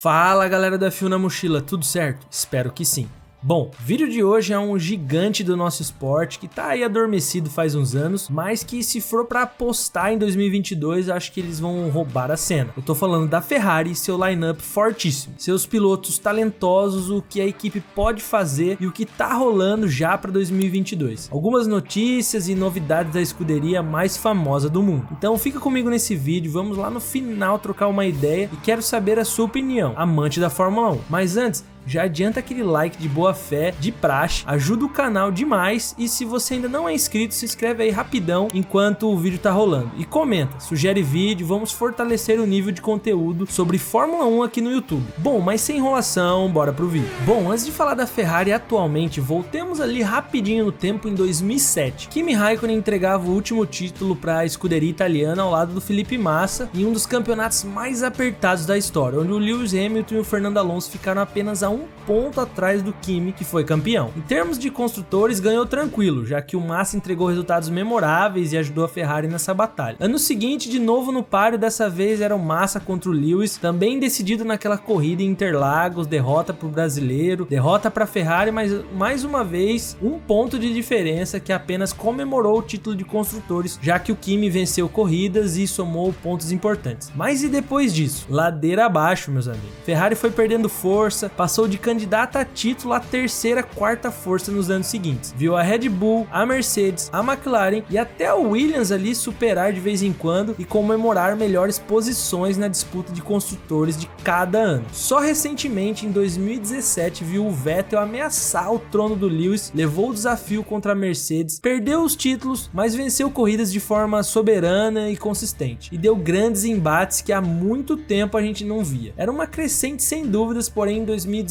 Fala galera da F1 na Mochila, tudo certo? Espero que sim. Bom, o vídeo de hoje é um gigante do nosso esporte que tá aí adormecido faz uns anos, mas que se for pra apostar em 2022, acho que eles vão roubar a cena. Eu tô falando da Ferrari e seu lineup fortíssimo, seus pilotos talentosos, o que a equipe pode fazer e o que tá rolando já pra 2022. Algumas notícias e novidades da escuderia mais famosa do mundo. Então fica comigo nesse vídeo, vamos lá no final trocar uma ideia e quero saber a sua opinião, amante da Fórmula 1. Mas antes, já adianta aquele like de boa fé, de praxe, ajuda o canal demais e se você ainda não é inscrito, se inscreve aí rapidão enquanto o vídeo tá rolando. E comenta, sugere vídeo, vamos fortalecer o nível de conteúdo sobre Fórmula 1 aqui no YouTube. Bom, mas sem enrolação, bora pro vídeo. Bom, antes de falar da Ferrari atualmente, voltemos ali rapidinho no tempo em 2007. Kimi Raikkonen entregava o último título para a escuderia italiana ao lado do Felipe Massa em um dos campeonatos mais apertados da história, onde o Lewis Hamilton e o Fernando Alonso ficaram apenas a um ponto atrás do Kimi, que foi campeão. Em termos de construtores, ganhou tranquilo, já que o Massa entregou resultados memoráveis e ajudou a Ferrari nessa batalha. Ano seguinte, de novo no páreo, dessa vez era o Massa contra o Lewis, também decidido naquela corrida em Interlagos, derrota para o brasileiro, derrota para a Ferrari, mas mais uma vez, um ponto de diferença que apenas comemorou o título de construtores, já que o Kimi venceu corridas e somou pontos importantes. Mas e depois disso? Ladeira abaixo, meus amigos. Ferrari foi perdendo força, passou de candidata a título a terceira, quarta força nos anos seguintes. Viu a Red Bull, a Mercedes, a McLaren e até o Williams ali superar de vez em quando e comemorar melhores posições na disputa de construtores de cada ano. Só recentemente, em 2017, viu o Vettel ameaçar o trono do Lewis, levou o desafio contra a Mercedes, perdeu os títulos, mas venceu corridas de forma soberana e consistente. E deu grandes embates que há muito tempo a gente não via. Era uma crescente sem dúvidas, porém em 2019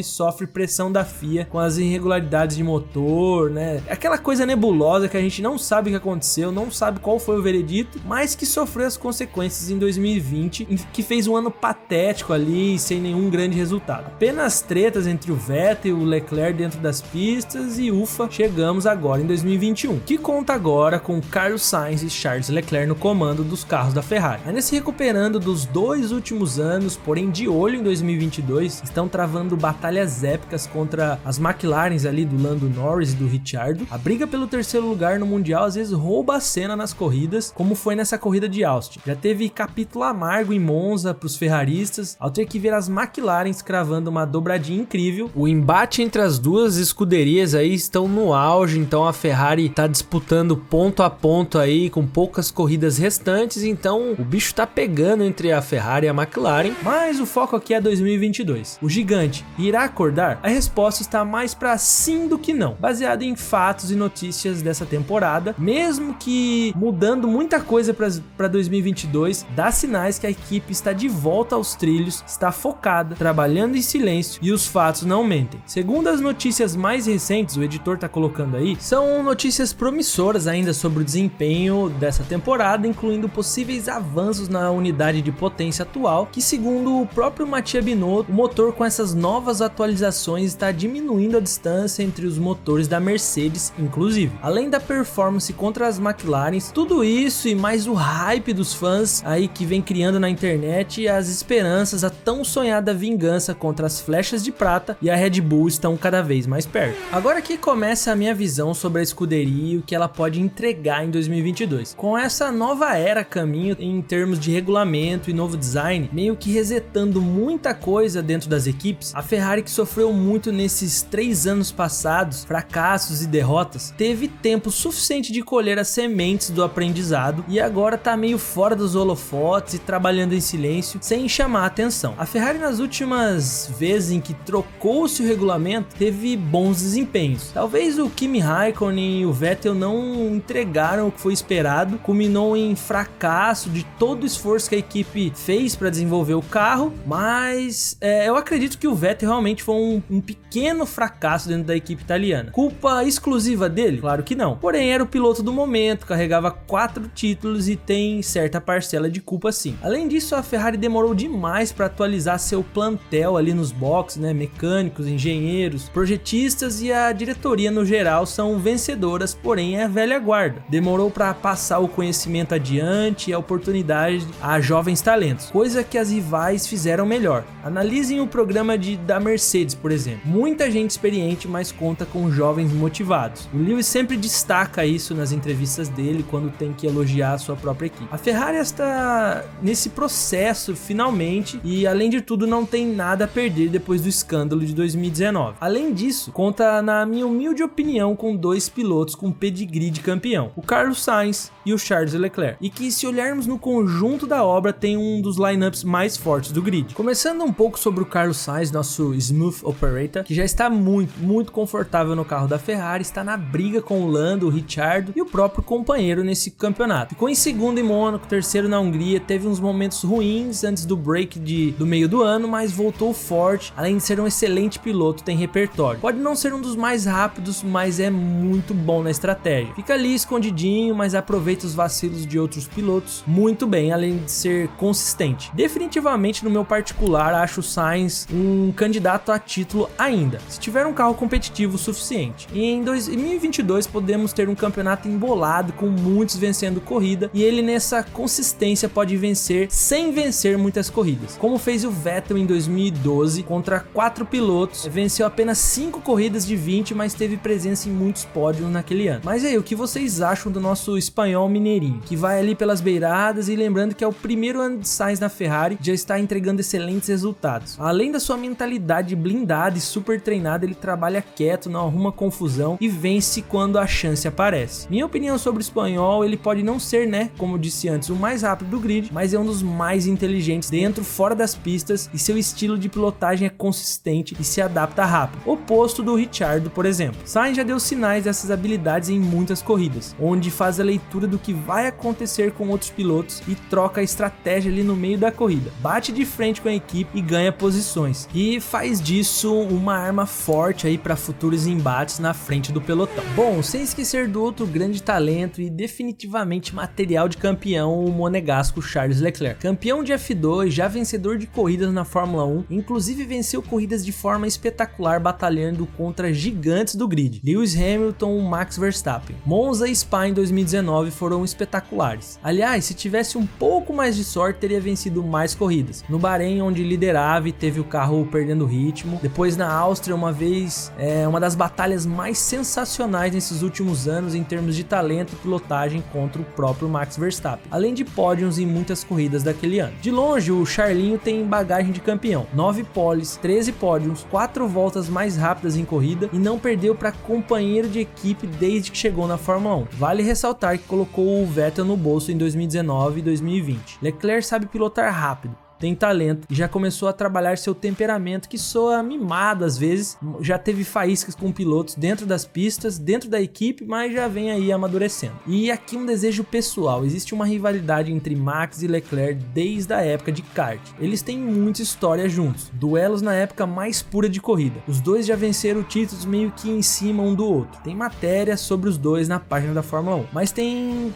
sofre pressão da FIA com as irregularidades de motor, né? Aquela coisa nebulosa que a gente não sabe o que aconteceu, não sabe qual foi o veredito, mas que sofreu as consequências em 2020, que fez um ano patético ali, sem nenhum grande resultado. Apenas tretas entre o Vettel e o Leclerc dentro das pistas e ufa, chegamos agora em 2021, que conta agora com Carlos Sainz e Charles Leclerc no comando dos carros da Ferrari. Ainda se recuperando dos dois últimos anos, porém de olho em 2022, estão travando batalhas épicas contra as McLarens ali do Lando Norris e do Ricciardo. A briga pelo terceiro lugar no Mundial às vezes rouba a cena nas corridas, como foi nessa corrida de Austin. Já teve capítulo amargo em Monza para os ferraristas, ao ter que ver as McLarens cravando uma dobradinha incrível. O embate entre as duas escuderias aí estão no auge, então a Ferrari tá disputando ponto a ponto aí, com poucas corridas restantes, então o bicho tá pegando entre a Ferrari e a McLaren, mas o foco aqui é 2022. O gigante irá acordar? A resposta está mais para sim do que não, baseado em fatos e notícias dessa temporada, mesmo que mudando muita coisa para 2022, dá sinais que a equipe está de volta aos trilhos, está focada, trabalhando em silêncio e os fatos não mentem. Segundo as notícias mais recentes, o editor tá colocando aí, são notícias promissoras ainda sobre o desempenho dessa temporada, incluindo possíveis avanços na unidade de potência atual, que segundo o próprio Mattia Binotto, o motor com essas novas atualizações está diminuindo a distância entre os motores da Mercedes, inclusive. Além da performance contra as McLarens, tudo isso e mais o hype dos fãs aí que vem criando na internet e as esperanças, a tão sonhada vingança contra as flechas de prata e a Red Bull estão cada vez mais perto. Agora que começa a minha visão sobre a escuderia e o que ela pode entregar em 2022. Com essa nova era a caminho em termos de regulamento e novo design, meio que resetando muita coisa dentro das equipes, a Ferrari, que sofreu muito nesses 3 anos passados, fracassos e derrotas, teve tempo suficiente de colher as sementes do aprendizado e agora tá meio fora dos holofotes e trabalhando em silêncio sem chamar a atenção. A Ferrari, nas últimas vezes em que trocou-se o regulamento, teve bons desempenhos. Talvez o Kimi Raikkonen e o Vettel não entregaram o que foi esperado, culminou em fracasso de todo o esforço que a equipe fez para desenvolver o carro, mas eu acredito que o Vettel realmente foi um pequeno fracasso dentro da equipe italiana. Culpa exclusiva dele? Claro que não. Porém, era o piloto do momento, carregava 4 títulos e tem certa parcela de culpa sim. Além disso, a Ferrari demorou demais para atualizar seu plantel ali nos boxes, né? Mecânicos, engenheiros, projetistas e a diretoria no geral são vencedoras, porém é a velha guarda. Demorou para passar o conhecimento adiante e a oportunidade a jovens talentos, coisa que as rivais fizeram melhor. Analisem o programa da Mercedes, por exemplo. Muita gente experiente, mas conta com jovens motivados. O Lewis sempre destaca isso nas entrevistas dele quando tem que elogiar a sua própria equipe. A Ferrari está nesse processo finalmente e, além de tudo, não tem nada a perder depois do escândalo de 2019. Além disso, conta, na minha humilde opinião, com 2 pilotos com pedigree de campeão, o Carlos Sainz e o Charles Leclerc, e que, se olharmos no conjunto da obra, tem um dos lineups mais fortes do grid. Começando um pouco sobre o Carlos Sainz, nosso smooth operator, que já está muito confortável no carro da Ferrari, está na briga com o Lando, o Ricciardo e o próprio companheiro nesse campeonato. Ficou em segundo em Mônaco, terceiro na Hungria, teve uns momentos ruins antes do break do meio do ano, mas voltou forte. Além de ser um excelente piloto, tem repertório. Pode não ser um dos mais rápidos, mas é muito bom na estratégia. Fica ali escondidinho, mas aproveita os vacilos de outros pilotos muito bem, além de ser consistente. Definitivamente, no meu particular, acho o Sainz um candidato a título ainda, se tiver um carro competitivo o suficiente. E em 2022 podemos ter um campeonato embolado, com muitos vencendo corrida, e ele nessa consistência pode vencer sem vencer muitas corridas, como fez o Vettel em 2012 contra 4 pilotos, venceu apenas 5 corridas de 20, mas teve presença em muitos pódios naquele ano. Mas aí, o que vocês acham do nosso espanhol mineirinho, que vai ali pelas beiradas, e lembrando que é o primeiro ano de Sainz na Ferrari, já está entregando excelentes resultados. Além da sua mentalidade blindada e super treinada, ele trabalha quieto, não arruma confusão e vence quando a chance aparece. Minha opinião sobre o espanhol, ele pode não ser, né, como disse antes, o mais rápido do grid, mas é um dos mais inteligentes dentro, fora das pistas, e seu estilo de pilotagem é consistente e se adapta rápido, oposto do Ricciardo, por exemplo. Sainz já deu sinais dessas habilidades em muitas corridas, onde faz a leitura do que vai acontecer com outros pilotos e troca a estratégia ali no meio da corrida, bate de frente com a equipe e ganha posições, e faz disso uma arma forte aí para futuros embates na frente do pelotão. Bom, sem esquecer do outro grande talento e definitivamente material de campeão, o monegasco Charles Leclerc. Campeão de F2, já vencedor de corridas na Fórmula 1, inclusive venceu corridas de forma espetacular batalhando contra gigantes do grid, Lewis Hamilton, Max Verstappen. Monza e Spa em 2019 foram espetaculares. Aliás, se tivesse um pouco mais de sorte, teria vencido mais corridas. No Bahrein, onde liderava e teve o carro perdendo ritmo. Depois na Áustria, uma das batalhas mais sensacionais nesses últimos anos em termos de talento e pilotagem contra o próprio Max Verstappen, além de pódios em muitas corridas daquele ano. De longe, o Charlinho tem bagagem de campeão, 9 poles, 13 pódios, 4 voltas mais rápidas em corrida e não perdeu para companheiro de equipe desde que chegou na Fórmula 1. Vale ressaltar que colocou o Vettel no bolso em 2019 e 2020. Leclerc sabe pilotar rápido, tem talento e já começou a trabalhar seu temperamento, que soa mimado às vezes, já teve faíscas com pilotos dentro das pistas, dentro da equipe, mas já vem aí amadurecendo. E aqui um desejo pessoal, existe uma rivalidade entre Max e Leclerc desde a época de kart. Eles têm muita história juntos, duelos na época mais pura de corrida. Os dois já venceram títulos meio que em cima um do outro. Tem matéria sobre os dois na página da Fórmula 1, mas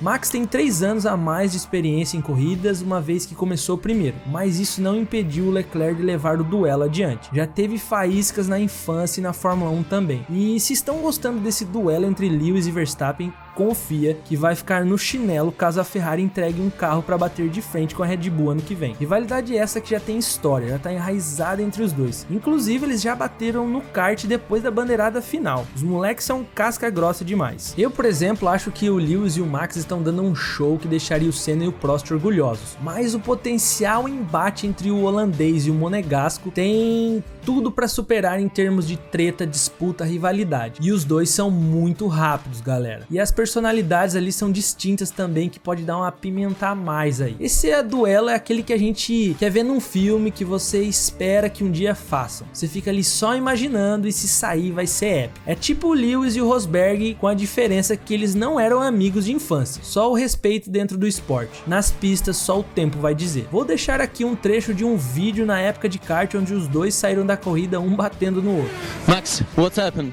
Max tem 3 anos a mais de experiência em corridas, uma vez que começou primeiro, mas isso não impediu o Leclerc de levar o duelo adiante. Já teve faíscas na infância e na Fórmula 1 também. E se estão gostando desse duelo entre Lewis e Verstappen, confia que vai ficar no chinelo caso a Ferrari entregue um carro para bater de frente com a Red Bull ano que vem. Rivalidade essa que já tem história, já tá enraizada entre os dois. Inclusive, eles já bateram no kart depois da bandeirada final. Os moleques são casca grossa demais. Eu, por exemplo, acho que o Lewis e o Max estão dando um show que deixaria o Senna e o Prost orgulhosos. Mas o potencial embate entre o holandês e o monegasco tem tudo para superar em termos de treta, disputa, rivalidade. E os dois são muito rápidos, galera. E as personalidades ali são distintas também, que pode dar uma apimentar mais aí. Esse duelo é aquele que a gente quer ver num filme que você espera que um dia façam. Você fica ali só imaginando e se sair vai ser épico. É tipo o Lewis e o Rosberg, com a diferença que eles não eram amigos de infância, só o respeito dentro do esporte. Nas pistas só o tempo vai dizer. Vou deixar aqui um trecho de um vídeo na época de kart onde os dois saíram da corrida um batendo no outro. Max, what happened?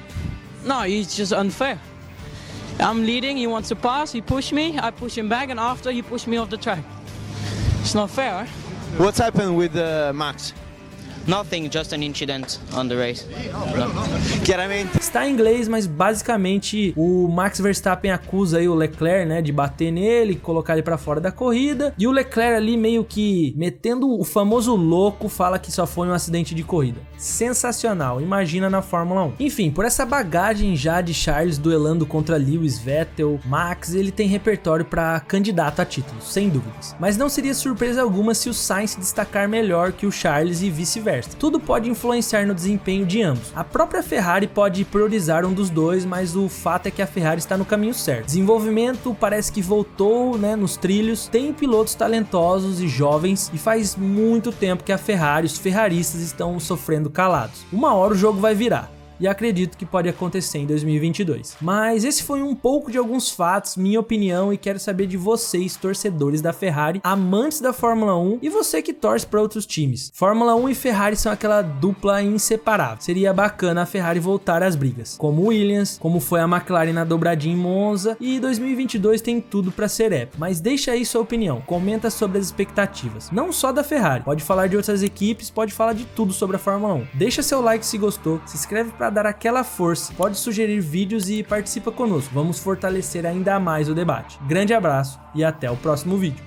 No, it's just unfair. I'm leading, he wants to pass, he pushed me, I push him back, and after he pushed me off the track. It's not fair. What happened with Max? Nothing, just an incident on the race. No. Chiaramente. Está em inglês, mas basicamente o Max Verstappen acusa aí o Leclerc, né, de bater nele, colocar ele pra fora da corrida, e o Leclerc ali meio que metendo o famoso louco, fala que só foi um acidente de corrida. Sensacional, imagina na Fórmula 1. Enfim, por essa bagagem já de Charles duelando contra Lewis, Vettel, Max, ele tem repertório pra candidato a título, sem dúvidas. Mas não seria surpresa alguma se o Sainz se destacar melhor que o Charles e vice-versa. Tudo pode influenciar no desempenho de ambos. A própria Ferrari pode priorizar um dos dois, mas o fato é que a Ferrari está no caminho certo. Desenvolvimento parece que voltou, né, nos trilhos, tem pilotos talentosos e jovens, e faz muito tempo que a Ferrari, os ferraristas estão sofrendo calados. Uma hora o jogo vai virar. E acredito que pode acontecer em 2022. Mas esse foi um pouco de alguns fatos, minha opinião, e quero saber de vocês, torcedores da Ferrari, amantes da Fórmula 1 e você que torce para outros times. Fórmula 1 e Ferrari são aquela dupla inseparável. Seria bacana a Ferrari voltar às brigas, como Williams, como foi a McLaren na dobradinha em Monza, e 2022 tem tudo para ser épico. Mas deixa aí sua opinião, comenta sobre as expectativas, não só da Ferrari, pode falar de outras equipes, pode falar de tudo sobre a Fórmula 1. Deixa seu like se gostou, se inscreve para dar aquela força, pode sugerir vídeos e participa conosco, vamos fortalecer ainda mais o debate. Grande abraço e até o próximo vídeo.